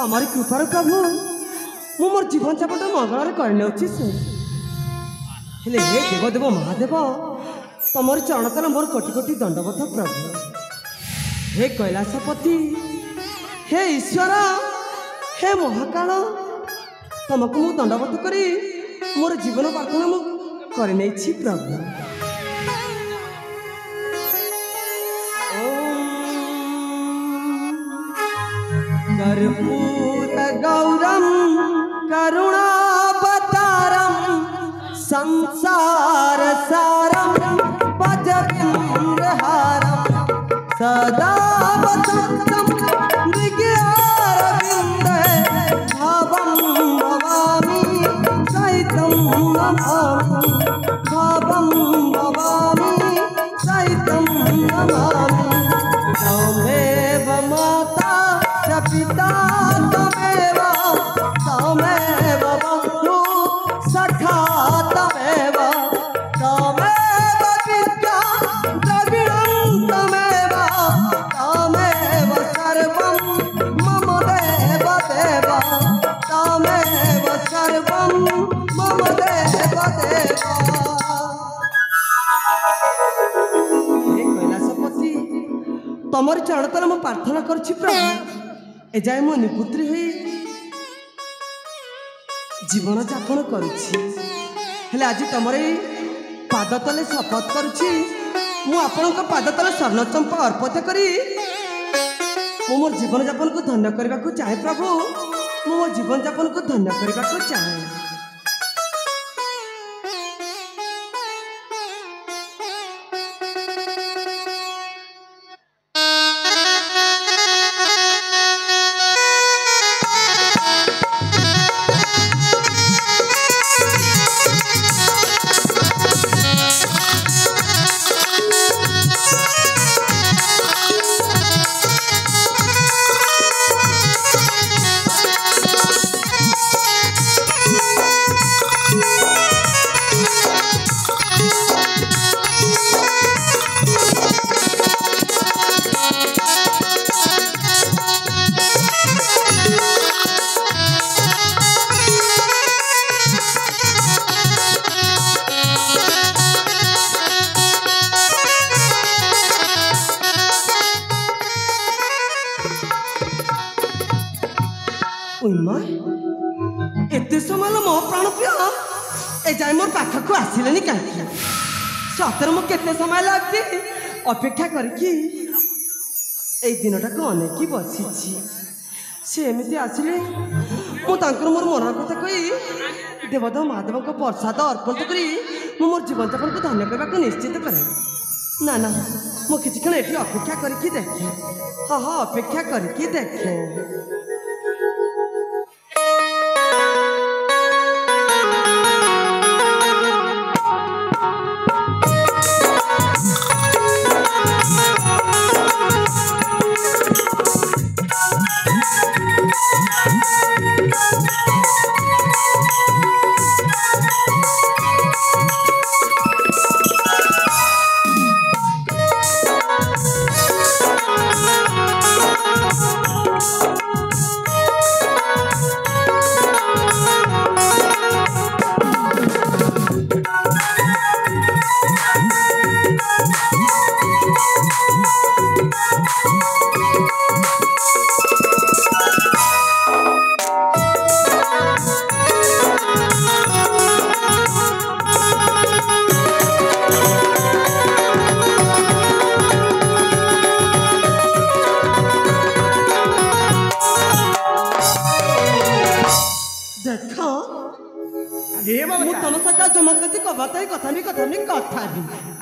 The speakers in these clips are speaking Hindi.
तमरी कृपार प्रभु मु मोर जीवन चापन मंगल करने से हेले हे देवदेव महादेव तमरी चरण तल मोर कोटि कोटि दंडवत प्रभु। हे कैलासपति, हे ईश्वर, हे महाकाल, तुमको मु दंडवत करी मोर जीवन प्रार्थना मु करने प्रभु। कर्पूर गौरम करुणावतारम संसार सारम भजबिंदहारम सदा वसंतम मृगयारविंदे भावं भवामि सहितं नमामि भावं भवामि सहितं नमामि। त्वमेव माता च पिता त्वमेव त्वमेव बन्धु सखा त्वमेव त्वमेव विद्या द्रविणं त्वमेव त्वमेव सर्वं मम देव देव त्वमेव सर्वं मम देव देव। हे कैलासपति, तमर चरण तल मु प्रार्थना करछि प्रभु। एजाए मो निपुत्री हुई जीवन यापन करुछि, हेले आज तमर पाद तले शपथ करुछि मु आपनक पाद तले स्वर्ण चंपा अर्पित करी मु मोर जीवन यापन को धन्य करबा को चाहे प्रभु। मु मोर जीवन यापन को धन्य करबा को चाहे। एते समय मो प्राण प्रिय ए जाए मोर पाख को आसिले कहीं सतर मु केते समय लगती अपेक्षा करके ए दिनटा को अनेक बसी से एमती आसिले मुझे मोर मन कथा कही देवदेव महादेव को प्रसाद अर्पण करी मोर जीवन यापन को धन्य करने को निश्चित करे। ना ना मु किसी क्षण ये अपेक्षा करके देखे। हाँ हाँ अपेक्षा करके देखे।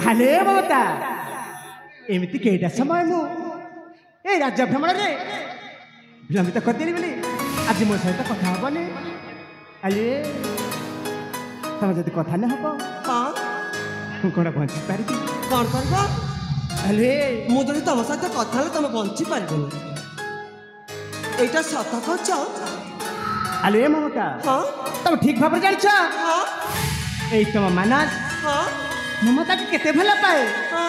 हले ममता एमती केटा समय नु ए राज्य भ्रमण रे विलंबित कर देली बोली आज मो सहित कथा हबनी। अरे तुम जदि कथा न हब हाँ कौन बंची पारि कौन करबा। अरे मुझे तुम सहित कथा तुम बंची पार एटा सत कच। अरे ममता हाँ तुम ठीक भाव जान हाँ तुम मानस हाँ ममता के केते भला पाए। हाँ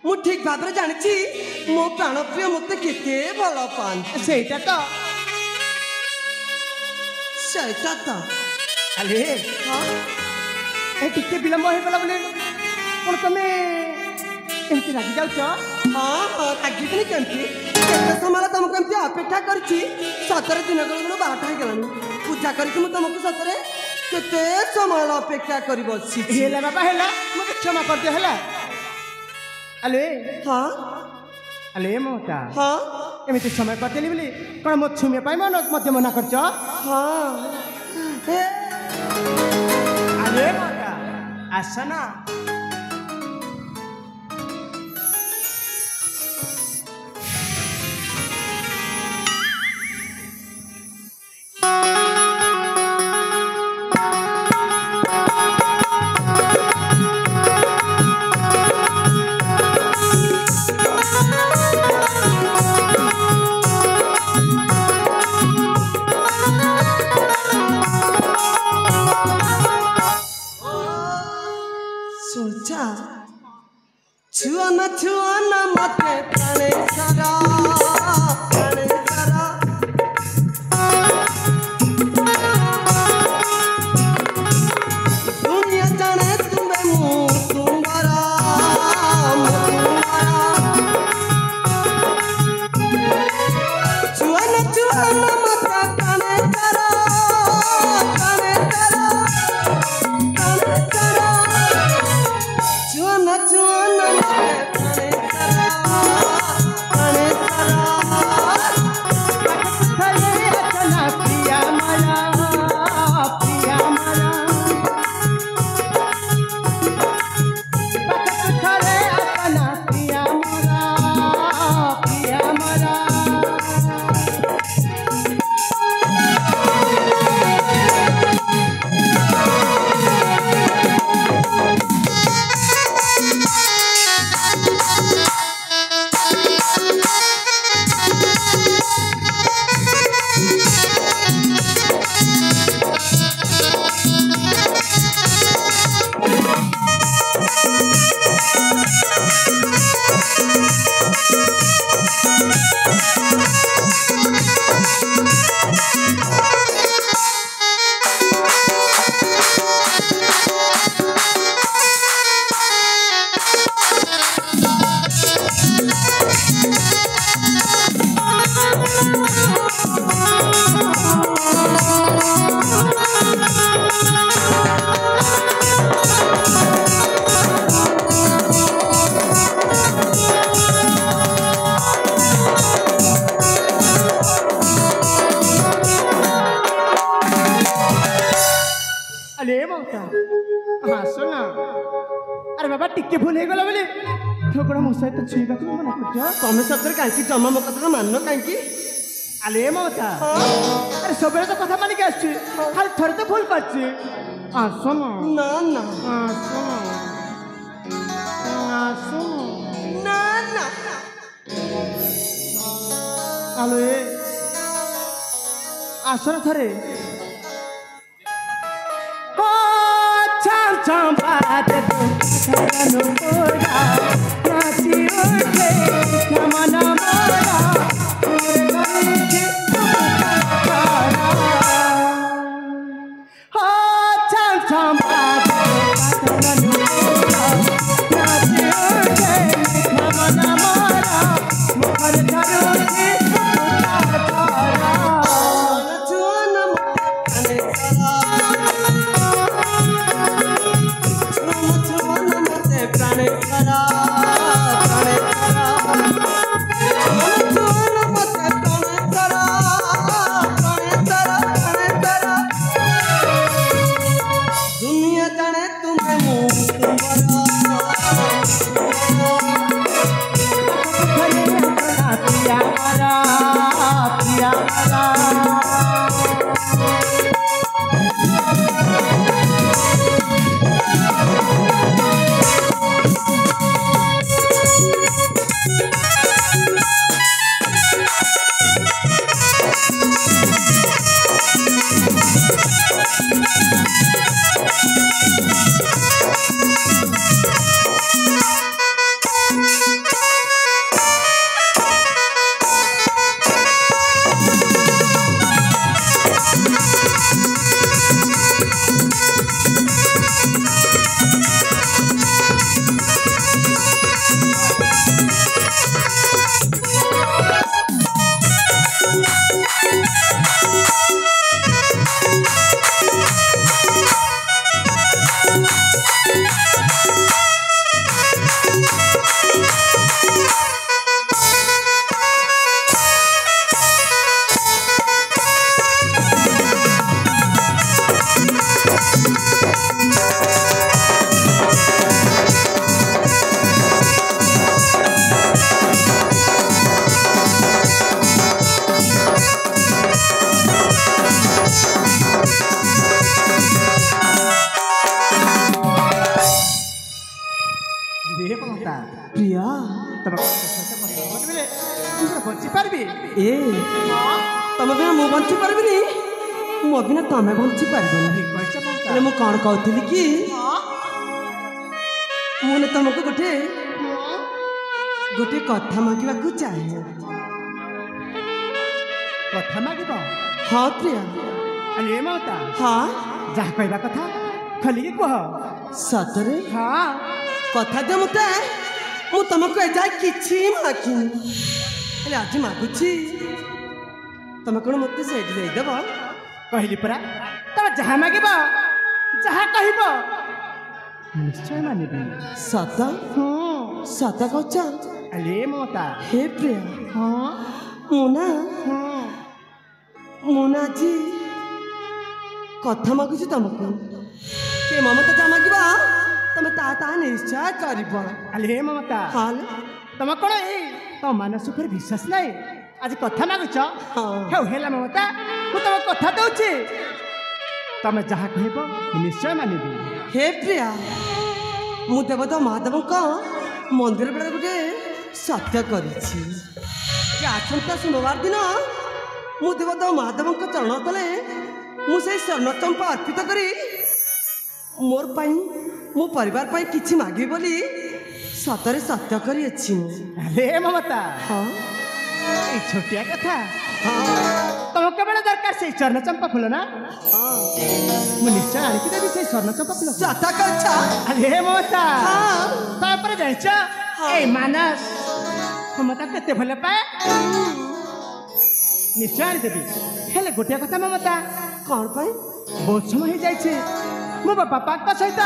ମୁଁ ଠିକ ଭାବରେ ଜାଣିଛି ମୋ ପ୍ରାଣପ୍ରିୟ ମୋତେ କେତେ ଭଲ ପାଆନ୍ତି। ସେଇଟା ତ ସେଇଟା ତ ଆଲେ ହଁ ଏ ଟିକେ ବିଳମ୍ବ ହେଇଗଲା ବୋଲି କ'ଣ ତମେ ଏମିତି ରାଗି ଯାଉଛ? ହଁ ହଁ ରାଗିବିନି କେମିତି? କେତେ ସମୟ ତମକୁ ଏମିତି ଅପେକ୍ଷା କରିଛି। ସତରେ ଦିନ ଦିନ 12ଟା ହେଇଗଲାଣି। ପୂଜା କରିକି ମୁଁ ତମକୁ ସତରେ କେତେ ସମୟ ଅପେକ୍ଷା କରି ବସିଛି। ହେଲା ବାବା ହେଲା, ମୋତେ କ୍ଷମା କରିଦିଅ ହେଲା। ଆଲେ ହଁ ଆଲେ ମମତା ହଁ ଏମିତି ସମୟ କରିଦେଲି ବୋଲି କ'ଣ ମୋ ଛୁମିଆ ପାଇଁ ମଧ୍ୟ ମନା କରିଛ? ହଁ ଏ ଆଲେ ମମତା ଆସ ନା। सोचा छुआना मते प्राणे सारा दुनिया जाने तुम्हें मुँह तुम्हारा छुआना मते प्राणे सारा Chuana ଟିକେ ଭୁଲ ହେଇଗଲା ବୋଲି ଠୋକର ମୋ ସହିତ ଛୁଇଁବାକୁ ମନା କରୁଛ? ତମେ ସତରେ କାହିଁକି ଜମା ମୋ କଥାଟା ମାନ କାହିଁକି? ଆଲେ ମମତା ଆରେ ସବୁବେଳେ ତ କଥା ମାନିକି ଆସିଛି, ଖାଲି ଥରେ ତ ଭୁଲ କରିଛି। ଆସନ ନା ନା ଆସନ ଆସନ ନା ନା ଆଲୋ ଆସନ ଥରେ। चंपात शरण मोरा नाची उठे नमन मोरा हो चंपात शरण मोरा नाची उठे नमन मोरा मुखर धरुके प्रिया बची पार्बी ए तम बिना मु बंची पार्बिनी मो बिना तमे बंची पार्बनी अरे मु कौन कहती कि मुझे तुमको गोटे गोटे कथा मांगवा को चाहे कथा मागिब हाँ प्रिया अरे ममता हाँ जहाँ कहवा कथा खलिकी कह सतरे हाँ कथा दे मते मु तुमको एजाए किछि मागिनी अरे आज मागुछि तुम कौन मत से देदेव कहली परा तुम जहाँ मागिब जहाँ कहब निश्चय मानिबी सत हाँ सत कौचा अरे ममता हे प्रिया हाँ मुना हाँ मुना जी कथा मागुछि तुमको के ममता जा मागिबा तमे ता निश्चय करब अरे ममता हाल तुम कौन तुम मानस उपर विश्वास नहीं आज कथा मागुच हाँ हेला ममता मु तुम कथा दौची तुम जहाँ कहब निश्चय मानिबी हे प्रिया मु देवता महादेव को मंदिर बेले गोटे सत्य करिछि कि आसंता सोमवार दिन मु देवता महादेव चरण तले मु से स्वर्ण चंपा अर्पित करी मोर पाई मो परिवार पाई किछि मागी बोली सतरे सत्य करी अछि मु अरे ममता हाँ ये छोटिया कथा हाँ तुम केवल दरकार से स्वर्ण चंपा फूल ना हाँ मु निश्चय आनिकी देवी से स्वर्ण चंपा फूल जाता कच्छा अरे ममता हाँ तापर जाइछ ए मानस ममता केते भले पाए निश्चय आनी देवी हेले गोटिया कथा ममता कौन पाई बहुत समय हो जाइछे मो बापा का सहित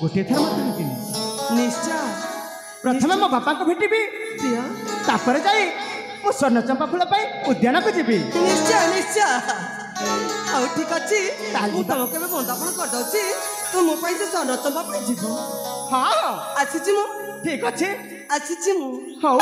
गोटे थर मत भेटिनी निश्चय प्रथम मो बापा को भेटिबी प्रिया तापर जाई मो स्वर्ण चंपा फूल पाई उद्यान को जीबी निश्चय निश्चय ଆଉ ଠିକ ଅଛି ମୁଁ ତମକୁ ଏବେ ବନ୍ଦାପଣ କରିଦେଉଛି ତୁ ମୋ ପାଇଁ ସେ ସ୍ୱର୍ଣ୍ଣ ଚମ୍ପା ପାଇଁ ଯିବ ହଁ ଆସିଛି ମୁଁ ଠିକ ଅଛି ଆସିଛି ମୁଁ ହଉ